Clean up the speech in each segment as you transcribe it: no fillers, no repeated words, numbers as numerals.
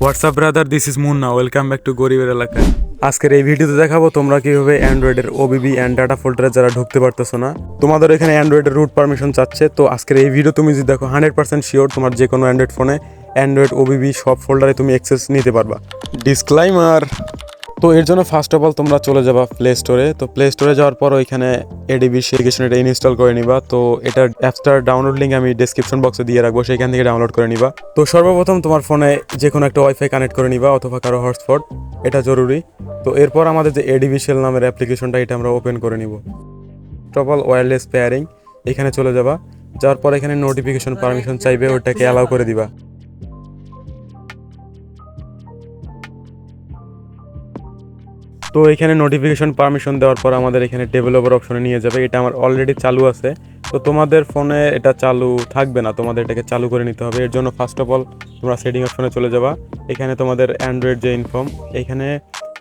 WhatsApp brother, this is Munna, welcome back to গরিবের এলাকায়। আজকের এই ভিডিওতে দেখাবো তোমরা কীভাবে অ্যান্ড্রয়েডের ওবিবি অ্যান্ড ডাটা ফোল্ডারে যারা ঢুকতে পারতেছো না, তোমাদের এখানে অ্যান্ড্রয়েডের রুট পারমিশন চাচ্ছে। তো আজকের এই ভিডিও তুমি যদি দেখো 100% শিওর তোমার যে কোনো অ্যান্ড্রয়েড ফোনে অ্যান্ড্রয়েড ওবিবি সব ফোল্ডারে তুমি অ্যাক্সেস নিতে পারবা। ডিসক্লাইমার। তো এর জন্য ফার্স্ট অফ অল তোমরা চলে যাবা প্লে স্টোরে। তো প্লে স্টোরে যাওয়ার পর ওইখানে এডিবি অ্যাপ্লিকেশন এটা ইনস্টল করে নিবা। তো এটার অ্যাপসটার ডাউনলোড লিঙ্ক আমি ডেসক্রিপশন বক্সে দিয়ে রাখবো, সেখান থেকে ডাউনলোড করে নিবা। তো সর্বপ্রথম তোমার ফোনে যে কোনো একটা ওয়াইফাই কানেক্ট করে নিবা অথবা কারো হটস্পট, এটা জরুরি। তো এরপর আমাদের যে এডিবি নামের অ্যাপ্লিকেশনটা এটা আমরা ওপেন করে নিব। টপল ওয়্যারলেস পেয়ারিং এখানে চলে যাবা। যাওয়ার পর এখানে নোটিফিকেশন পারমিশন চাইবে, ওটাকে অ্যালাউ করে দিবা। তো এখানে নোটিফিকেশন পারমিশন দেওয়ার পর আমাদের এখানে ডেভেলপার অপশনে নিয়ে যাবে। এটা আমার অলরেডি চালু আছে, তো তোমাদের ফোনে এটা চালু থাকবে না, তোমাদের এটাকে চালু করে নিতে হবে। এর জন্য ফার্স্ট অফ অল তোমরা সেটিং অপশনে চলে যাবা। এখানে তোমাদের অ্যান্ড্রয়েড যে ইনফর্ম এখানে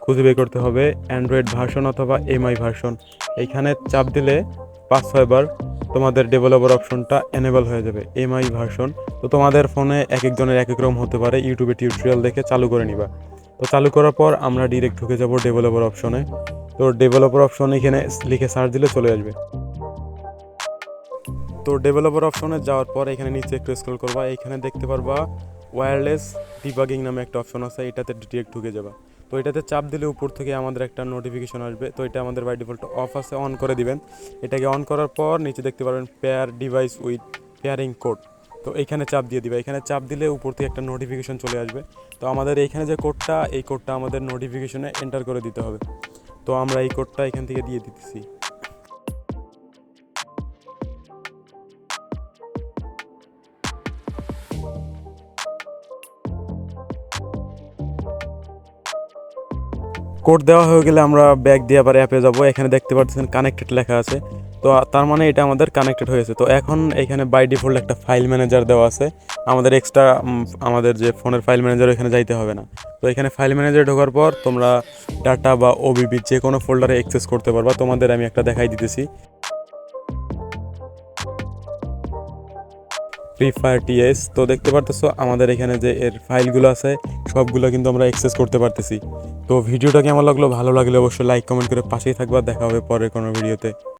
খুঁজে বের করতে হবে অ্যান্ড্রয়েড ভার্সন অথবা এমআই ভার্সন। এইখানে চাপ দিলে 5-6 বার তোমাদের ডেভেলপার অপশনটা এনেবল হয়ে যাবে এমআই ভার্সন। তো তোমাদের ফোনে এক একজনের এক এক রকম হতে পারে, ইউটিউবে টিউটোরিয়াল দেখে চালু করে নিবা। তো চালু করার পর আমরা ডিরেক্ট ঢুকে যাব ডেভেলপার অপশনে। তো ডেভেলপার অপশনে এখানে লিখে সার্চ দিলে চলে আসবে। তো ডেভেলপার অপশনে যাওয়ার পর এখানে নিচে একটু স্ক্রল করবা, এখানে দেখতে পারবা ওয়্যারলেস ডিবাগিং নামে একটা অপশন আছে, এটাতে ডিরেক্ট ঢুকে যাবা। তো এটাতে চাপ দিলে উপর থেকে আমাদের একটা নোটিফিকেশন আসবে। তো এটা আমাদের বাই ডিফল্ট অফ আছে, অন করে দিবেন। এটাকে অন করার পর নিচে দেখতে পারবেন pair device with pairing code. তো এইখানে চাপ দিয়ে দিবে। এখানে চাপ দিলে উপর থেকে একটা নোটিফিকেশন চলে আসবে। তো আমাদের এইখানে যে কোডটা, এই কোডটা আমাদের নোটিফিকেশনে এন্টার করে দিতে হবে। তো আমরা এই কোডটা এখান থেকে দিয়ে দিতেছি। কোড দেওয়া হয়ে গেলে আমরা ব্যাক দিয়ে আবার অ্যাপে যাব। এখানে দেখতে পাচ্ছেন কানেক্টেড লেখা আছে, তো তার মানে এটা আমাদের কানেক্টেড হয়েছে। তো এখন এখানে বাই ডিফল্ট একটা ফাইল ম্যানেজার দেওয়া আছে, আমাদের এক্সট্রা আমাদের যে ফোনের ফাইল ম্যানেজার এখানে যাইতে হবে না। তো এখানে ফাইল ম্যানেজার ঢোকার পর তোমরা ডাটা বা ওবিবি যে কোনো ফোল্ডারে অ্যাক্সেস করতে পারবা। তোমাদের আমি একটা দেখাই দিতেছি, ফ্রি ফায়ার টিএস। তো দেখতে পারতেছো আমাদের এখানে যে এর ফাইলগুলো আছে সবগুলো কিন্তু আমরা অ্যাক্সেস করতে পারতেছি। তো ভিডিওটা কেমন লাগলো, ভালো লাগলে অবশ্যই লাইক কমেন্ট করে পাশেই থাকবা। দেখা হবে পরের কোনো ভিডিওতে।